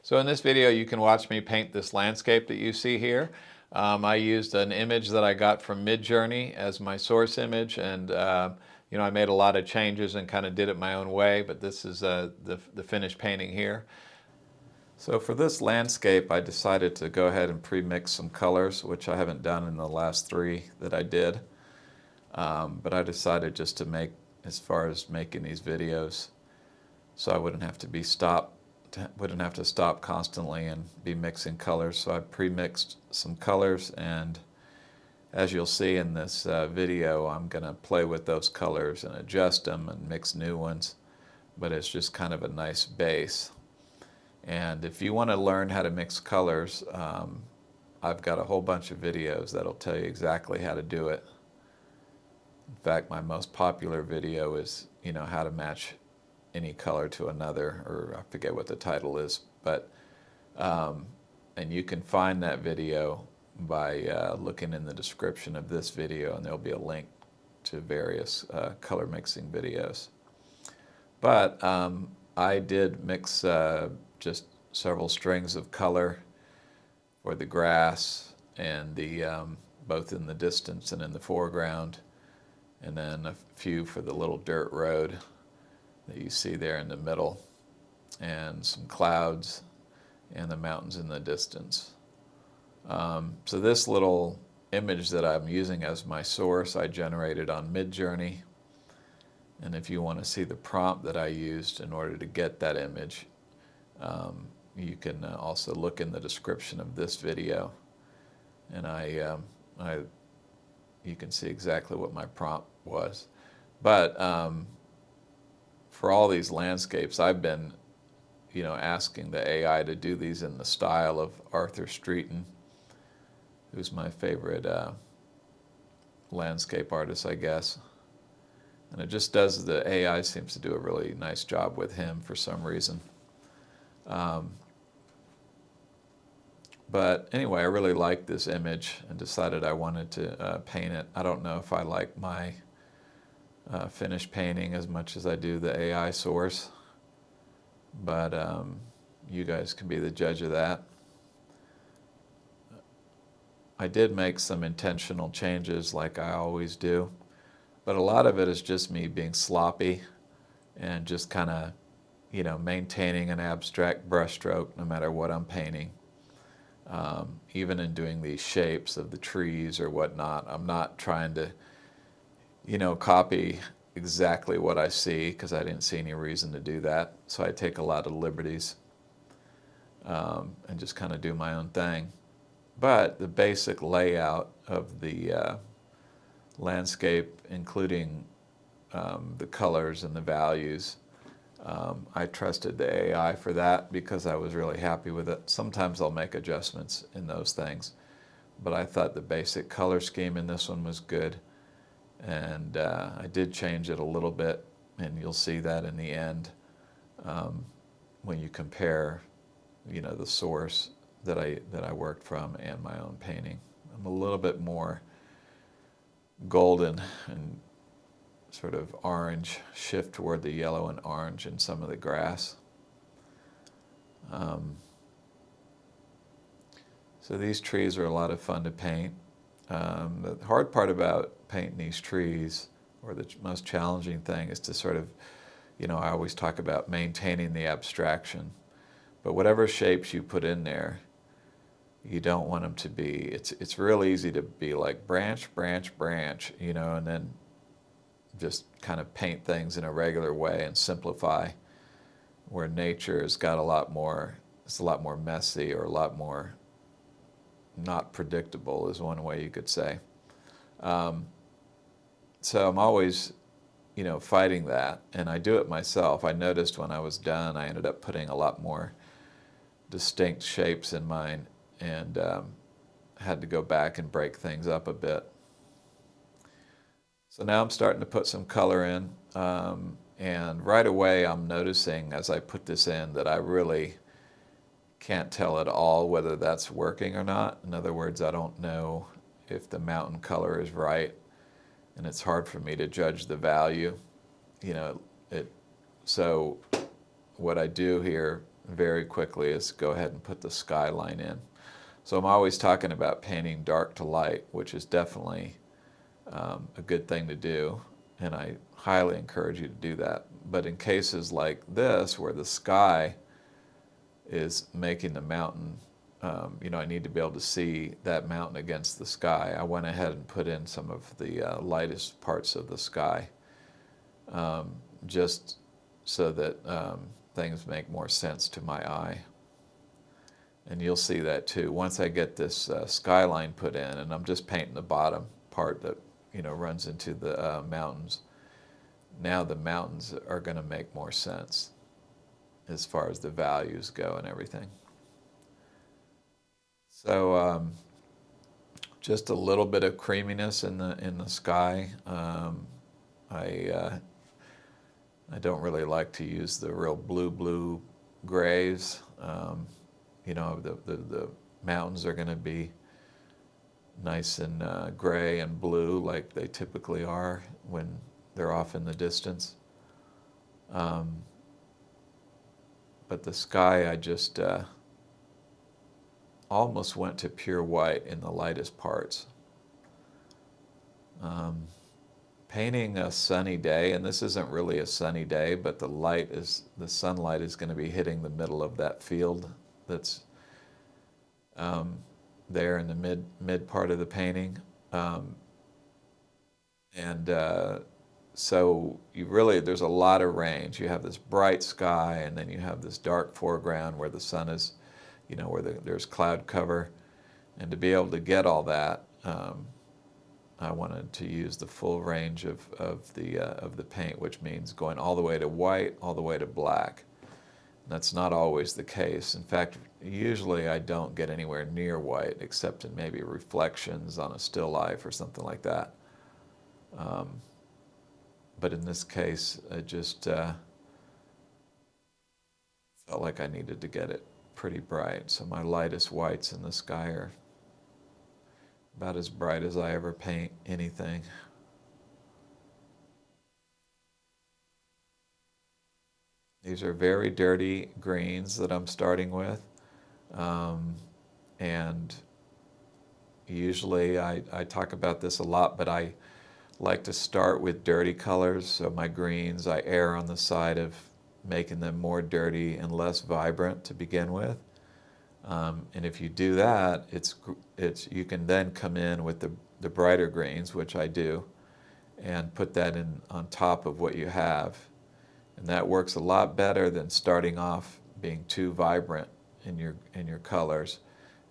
So in this video, you can watch me paint this landscape that you see here. I used an image that I got from Midjourney as my source image, and I made a lot of changes and kind of did it my own way, but this is the finished painting here. So for this landscape, I decided to go ahead and pre-mix some colors, which I haven't done in the last three that I did. But I decided just to make, as far as making these videos, so I wouldn't have to stop constantly and be mixing colors. So I pre-mixed some colors, and as you'll see in this video, I'm going to play with those colors and adjust them and mix new ones, but it's just kind of a nice base. And if you want to learn how to mix colors, I've got a whole bunch of videos that'll tell you exactly how to do it. In fact, my most popular video is, how to match any color to another, or I forget what the title is, but and you can find that video by looking in the description of this video, and there'll be a link to various color mixing videos. But I did mix just several strings of color for the grass and the both in the distance and in the foreground, and then a few for the little dirt road that you see there in the middle, and some clouds and the mountains in the distance. So this little image that I'm using as my source, I generated on Midjourney. And if you want to see the prompt that I used in order to get that image, you can also look in the description of this video, and you can see exactly what my prompt was. But for all these landscapes, I've been, asking the AI to do these in the style of Arthur Streeton, who's my favorite landscape artist, I guess. And it just does, the AI seems to do a really nice job with him for some reason. But anyway, I really liked this image and decided I wanted to paint it. I don't know if I like my finished painting as much as I do the AI source, but you guys can be the judge of that. I did make some intentional changes like I always do, but a lot of it is just me being sloppy and just kind of, maintaining an abstract brushstroke no matter what I'm painting. Even in doing these shapes of the trees or whatnot, I'm not trying to, copy exactly what I see, because I didn't see any reason to do that. So I take a lot of liberties and just kind of do my own thing. But the basic layout of the landscape, including the colors and the values, I trusted the AI for that because I was really happy with it. Sometimes I'll make adjustments in those things, but I thought the basic color scheme in this one was good, and I did change it a little bit, and you'll see that in the end when you compare, the source that I worked from and my own painting. I'm a little bit more golden and sort of orange, shift toward the yellow and orange in some of the grass. So these trees are a lot of fun to paint. The hard part about painting these trees, or the most challenging thing, is to sort of, I always talk about maintaining the abstraction. But whatever shapes you put in there, you don't want them to be, it's real easy to be like branch, branch, branch, and then just kind of paint things in a regular way and simplify, where nature has got a lot more messy, or a lot more not predictable, is one way you could say. So I'm always, fighting that, and I do it myself. I noticed when I was done, I ended up putting a lot more distinct shapes in mine, and had to go back and break things up a bit. So now I'm starting to put some color in, and right away I'm noticing as I put this in that I really can't tell at all whether that's working or not. In other words, I don't know if the mountain color is right, and it's hard for me to judge the value. So what I do here very quickly is go ahead and put the skyline in. So I'm always talking about painting dark to light, which is definitely a good thing to do, and I highly encourage you to do that. But in cases like this, where the sky is making the mountain, I need to be able to see that mountain against the sky. I went ahead and put in some of the lightest parts of the sky, just so that things make more sense to my eye. And you'll see that too. Once I get this skyline put in, and I'm just painting the bottom part that runs into the mountains, now the mountains are going to make more sense as far as the values go and everything. So just a little bit of creaminess in the sky. I don't really like to use the real blue grays. The mountains are going to be nice and gray and blue like they typically are when they're off in the distance. But the sky, I just almost went to pure white in the lightest parts. Painting a sunny day, and this isn't really a sunny day, but the sunlight is going to be hitting the middle of that field that's there in the mid part of the painting, so there's a lot of range. You have this bright sky, and then you have this dark foreground where the sun is, where there's cloud cover, and to be able to get all that, I wanted to use the full range of the paint, which means going all the way to white, all the way to black. That's not always the case. In fact, usually I don't get anywhere near white, except in maybe reflections on a still life or something like that. But in this case, I just felt like I needed to get it pretty bright. So my lightest whites in the sky are about as bright as I ever paint anything. These are very dirty greens that I'm starting with. And usually I talk about this a lot, but I like to start with dirty colors. So my greens, I err on the side of making them more dirty and less vibrant to begin with. And if you do that, you can then come in with the brighter greens, which I do, and put that in on top of what you have. And that works a lot better than starting off being too vibrant in your colors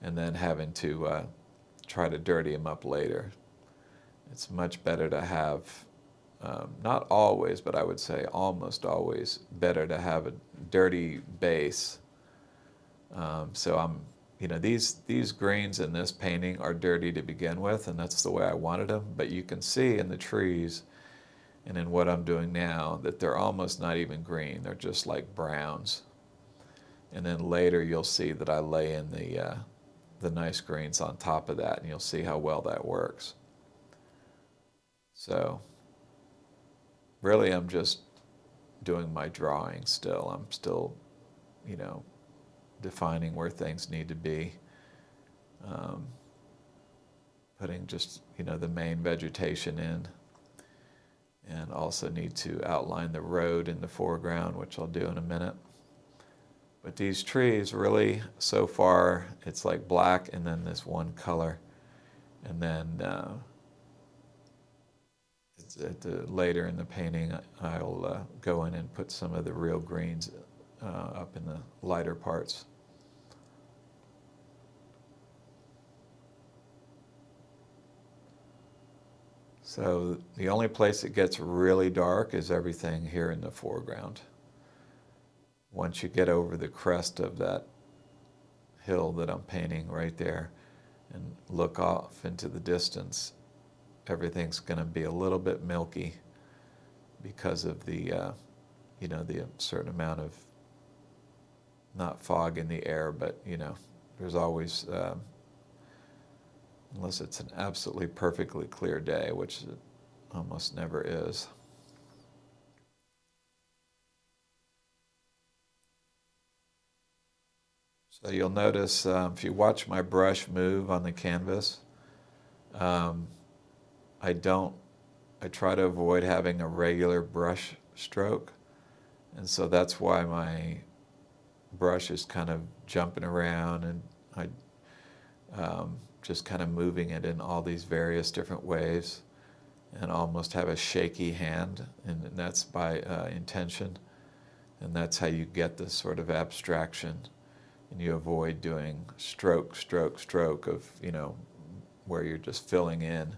and then having to try to dirty them up later. It's much better to have, not always, but I would say almost always better to have a dirty base. So these greens in this painting are dirty to begin with, and that's the way I wanted them. But you can see in the trees and in what I'm doing now that they're almost not even green. They're just like browns. And then later you'll see that I lay in the nice greens on top of that, and you'll see how well that works. So really I'm just doing my drawing still. I'm still, defining where things need to be. Putting just, the main vegetation in, and also need to outline the road in the foreground, which I'll do in a minute. But these trees really, so far, it's like black and then this one color. And then later in the painting, I'll go in and put some of the real greens up in the lighter parts. So the only place it gets really dark is everything here in the foreground. Once you get over the crest of that hill that I'm painting right there and look off into the distance, everything's going to be a little bit milky because of the certain amount of, not fog in the air, but, there's always, unless it's an absolutely perfectly clear day, which it almost never is. So you'll notice if you watch my brush move on the canvas, um, I try to avoid having a regular brush stroke. And so that's why my brush is kind of jumping around, and just kind of moving it in all these various different ways, and almost have a shaky hand, and that's by intention. And that's how you get this sort of abstraction, and you avoid doing stroke, stroke, stroke of, where you're just filling in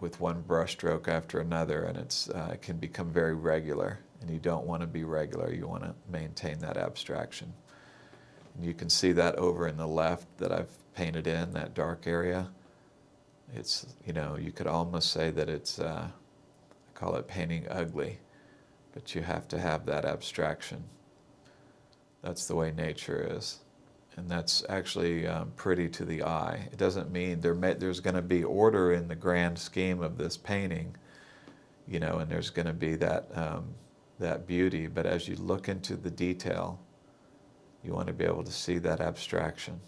with one brush stroke after another, and it can become very regular, and you don't want to be regular. You want to maintain that abstraction. And you can see that over in the left that I've painted in, that dark area. It's, you could almost say that it's, I call it painting ugly, but you have to have that abstraction. That's the way nature is. And that's actually pretty to the eye. It doesn't mean there's going to be order in the grand scheme of this painting, and there's going to be that beauty. But as you look into the detail, you want to be able to see that abstraction.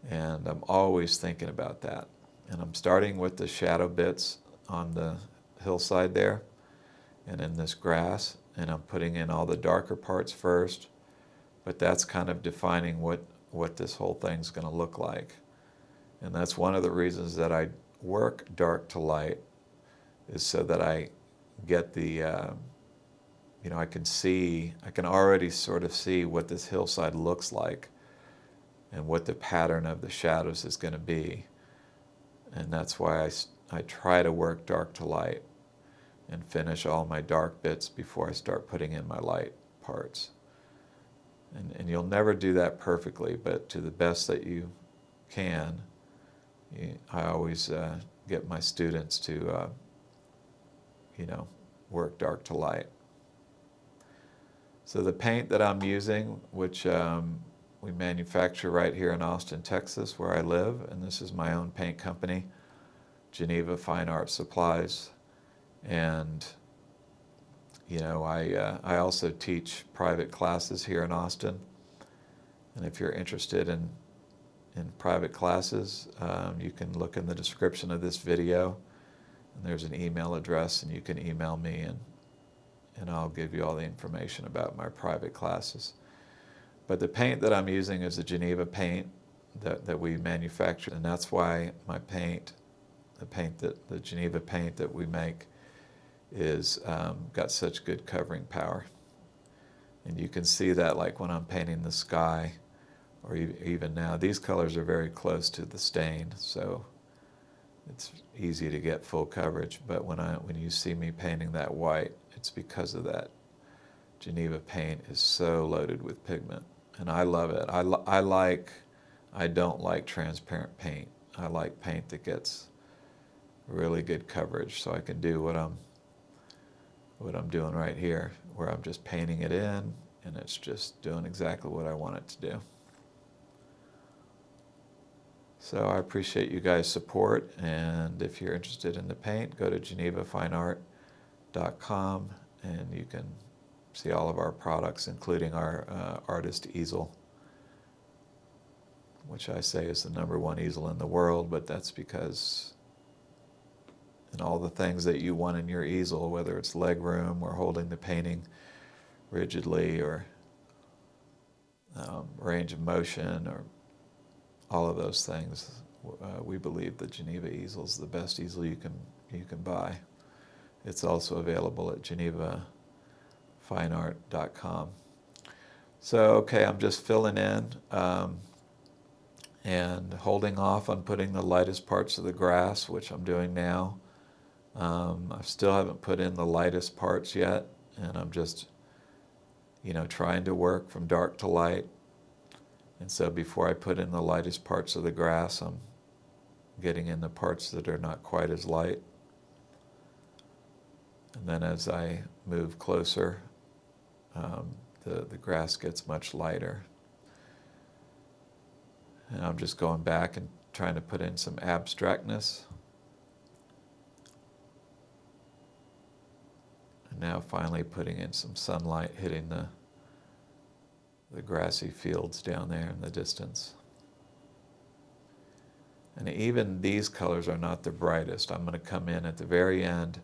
And I'm always thinking about that. And I'm starting with the shadow bits on the hillside there and in this grass, and I'm putting in all the darker parts first. But that's kind of defining what this whole thing's going to look like. And that's one of the reasons that I work dark to light, is so that I get the, I can already sort of see what this hillside looks like and what the pattern of the shadows is going to be. And that's why I try to work dark to light and finish all my dark bits before I start putting in my light parts. And you'll never do that perfectly, but to the best that you can, I always get my students to, work dark to light. So the paint that I'm using, which we manufacture right here in Austin, Texas, where I live, and this is my own paint company, Geneva Fine Art Supplies. And I also teach private classes here in Austin. And if you're interested in private classes, you can look in the description of this video, and there's an email address, and you can email me, and I'll give you all the information about my private classes. But the paint that I'm using is a Geneva paint that we manufacture, and that's why my paint, the Geneva paint that we make, is got such good covering power. And you can see that like when I'm painting the sky, or even now. These colors are very close to the stain, so it's easy to get full coverage. But when you see me painting that white, it's because of that. Geneva paint is so loaded with pigment, and I love it. I don't like transparent paint. I like paint that gets really good coverage, so I can do what I'm doing right here, where I'm just painting it in, and it's just doing exactly what I want it to do. So I appreciate you guys' support, and if you're interested in the paint, go to genevafineart.com, and you can see all of our products, including our artist easel, which I say is the #1 easel in the world, but that's because in all the things that you want in your easel, whether it's leg room or holding the painting rigidly, or range of motion, or all of those things, we believe the Geneva easel is the best easel you can buy. It's also available at genevafineart.com. So, okay, I'm just filling in and holding off on putting the lightest parts of the grass, which I'm doing now. I still haven't put in the lightest parts yet, and I'm just, trying to work from dark to light. And so before I put in the lightest parts of the grass, I'm getting in the parts that are not quite as light. And then as I move closer, the grass gets much lighter. And I'm just going back and trying to put in some abstractness. And now finally putting in some sunlight hitting the grassy fields down there in the distance. And even these colors are not the brightest. I'm going to come in at the very end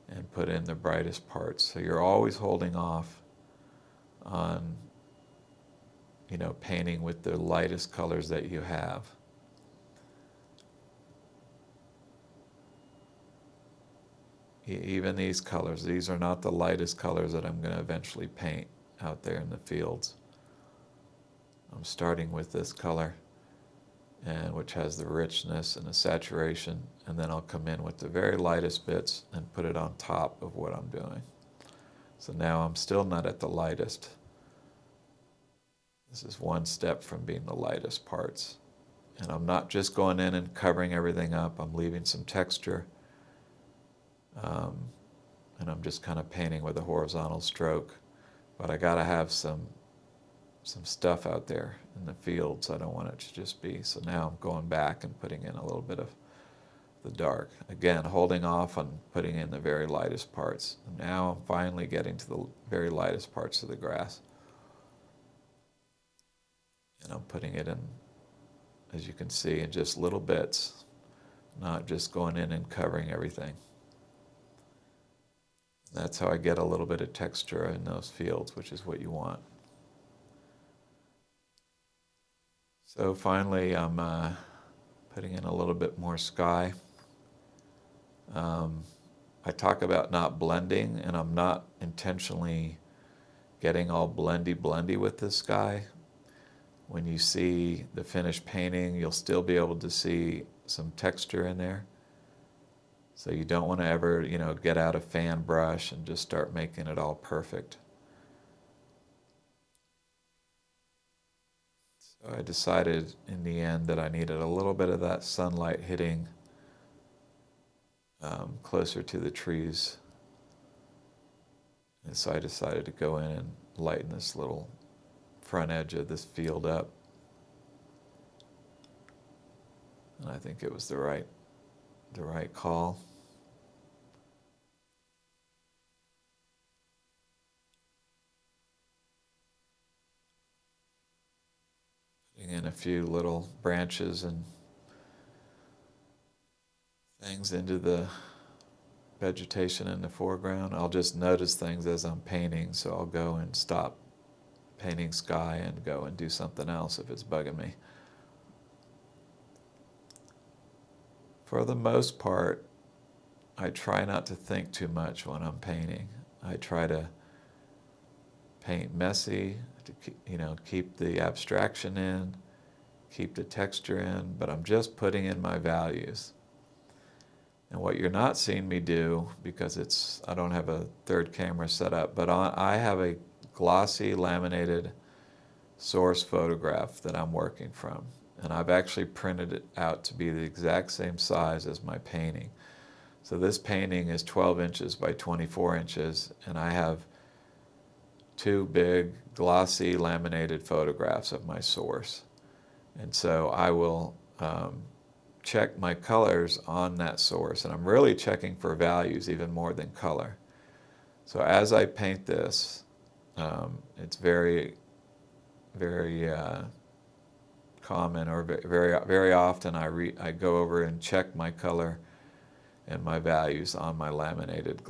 and put in the brightest parts. So you're always holding off on, painting with the lightest colors that you have. Even these colors, these are not the lightest colors that I'm going to eventually paint out there in the fields. I'm starting with this color, and which has the richness and the saturation, and then I'll come in with the very lightest bits and put it on top of what I'm doing. So now I'm still not at the lightest. This is one step from being the lightest parts. And I'm not just going in and covering everything up, I'm leaving some texture. And I'm just kind of painting with a horizontal stroke. But I gotta have some stuff out there in the fields. I don't want it to just be. So now I'm going back and putting in a little bit of the dark. Again, holding off on putting in the very lightest parts. And now I'm finally getting to the very lightest parts of the grass. And I'm putting it in, as you can see, in just little bits, not just going in and covering everything. That's how I get a little bit of texture in those fields, which is what you want. So finally, I'm putting in a little bit more sky. I talk about not blending, and I'm not intentionally getting all blendy with this sky. When you see the finished painting, you'll still be able to see some texture in there. So you don't want to ever, get out a fan brush and just start making it all perfect. So I decided in the end that I needed a little bit of that sunlight hitting closer to the trees. And so I decided to go in and lighten this little front edge of this field up. And I think it was the right call. Putting in a few little branches and things into the vegetation in the foreground. I'll just notice things as I'm painting, so I'll go and stop painting sky and go and do something else if it's bugging me. For the most part, I try not to think too much when I'm painting. I try to paint messy, to keep the abstraction in, keep the texture in, but I'm just putting in my values. And what you're not seeing me do, because I don't have a third camera set up, but I have a glossy laminated source photograph that I'm working from. And I've actually printed it out to be the exact same size as my painting. So this painting is 12 inches by 24 inches, and I have two big glossy laminated photographs of my source. And so I will check my colors on that source, and I'm really checking for values even more than color. So as I paint this, it's very, very common, or very often I go over and check my color and my values on my laminated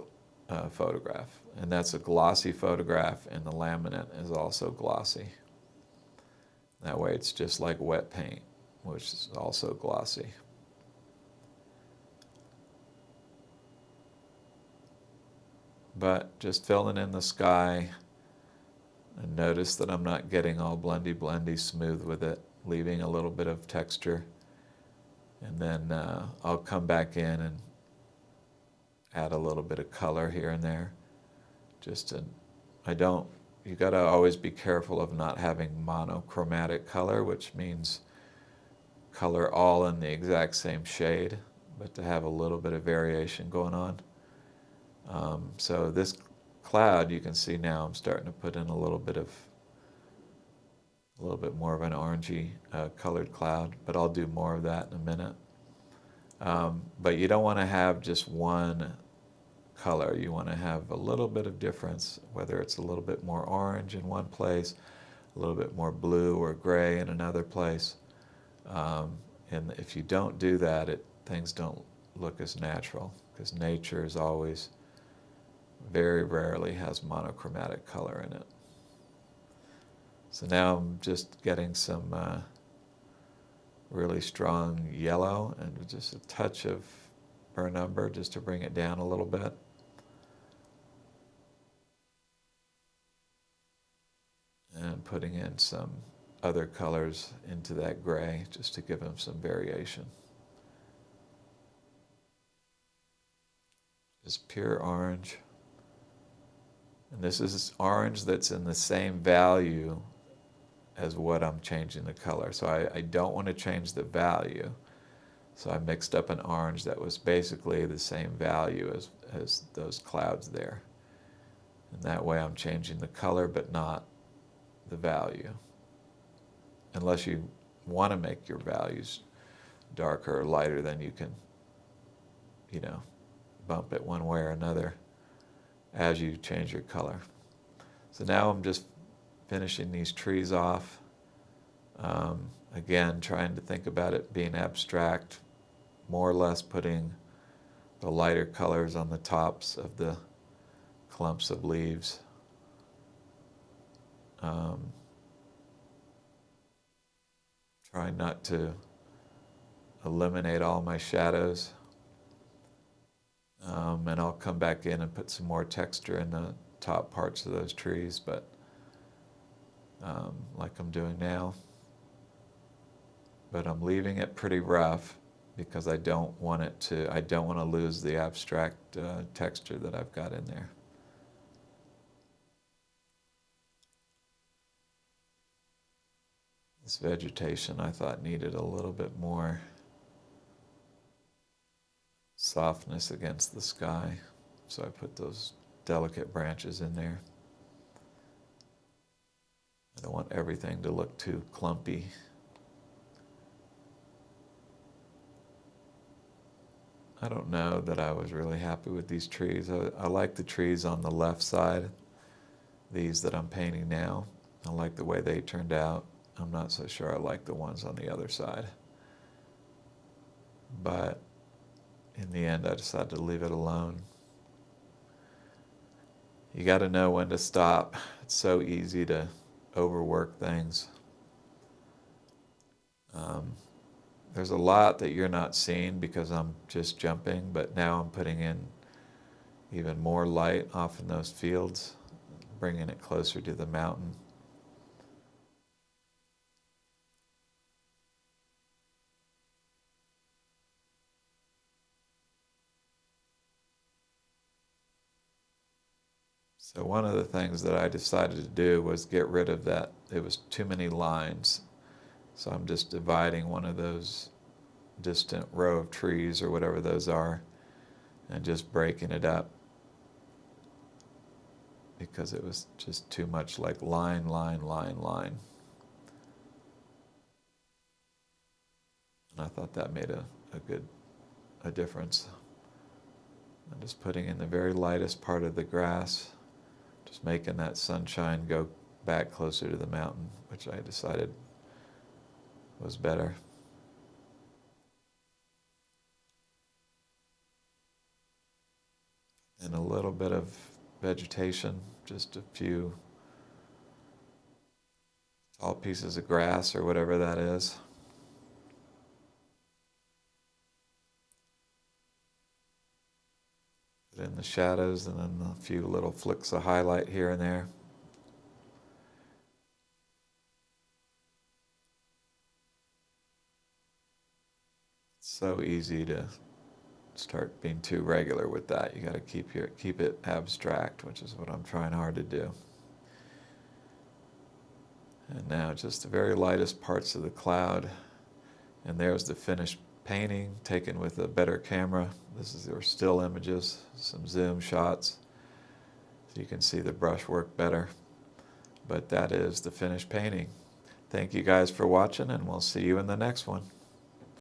photograph. And that's a glossy photograph, and the laminate is also glossy. That way it's just like wet paint, which is also glossy. But just filling in the sky, and notice that I'm not getting all blendy smooth with it, leaving a little bit of texture. And then I'll come back in and add a little bit of color here and there. You gotta always be careful of not having monochromatic color, which means color all in the exact same shade, but to have a little bit of variation going on. So this cloud, you can see now I'm starting to put in a little bit more of an orangey colored cloud, but I'll do more of that in a minute. But you don't want to have just one color. You want to have a little bit of difference, whether it's a little bit more orange in one place, a little bit more blue or gray in another place. And if you don't do that, things don't look as natural, because nature is always, very rarely has monochromatic color in it. So now I'm just getting some really strong yellow and just a touch of burnt umber just to bring it down a little bit. And putting in some other colors into that gray just to give them some variation. Just pure orange. And this is orange that's in the same value as what I'm changing the color. So I don't want to change the value. So I mixed up an orange that was basically the same value as those clouds there. And that way I'm changing the color but not the value. Unless you want to make your values darker or lighter, then you can, bump it one way or another as you change your color. So now I'm just finishing these trees off. Again, trying to think about it being abstract, more or less putting the lighter colors on the tops of the clumps of leaves. Trying not to eliminate all my shadows. And I'll come back in and put some more texture in the top parts of those trees, but like I'm doing now. But I'm leaving it pretty rough because I don't want to lose the abstract texture that I've got in there. This vegetation I thought needed a little bit more softness against the sky, so I put those delicate branches in there. I don't want everything to look too clumpy. I don't know that I was really happy with these trees. I like the trees on the left side, these that I'm painting now. I like the way they turned out. I'm not so sure I like the ones on the other side. But in the end, I decided to leave it alone. You got to know when to stop. It's so easy to overwork things. There's a lot that you're not seeing because I'm just jumping, but now I'm putting in even more light off in those fields, bringing it closer to the mountain. So one of the things that I decided to do was get rid of that. It was too many lines. So I'm just dividing one of those distant row of trees or whatever those are and just breaking it up because it was just too much like line, line, line, line. And I thought that made a difference. I'm just putting in the very lightest part of the grass, just making that sunshine go back closer to the mountain, which I decided was better. And a little bit of vegetation, just a few tall pieces of grass or whatever that is. Put in the shadows and then a few little flicks of highlight here and there. It's so easy to start being too regular with that. You got to keep it abstract, which is what I'm trying hard to do. And now just the very lightest parts of the cloud. And there's the finished painting taken with a better camera. There are still images, some zoom shots, so you can see the brushwork better. But that is the finished painting. Thank you guys for watching, and we'll see you in the next one.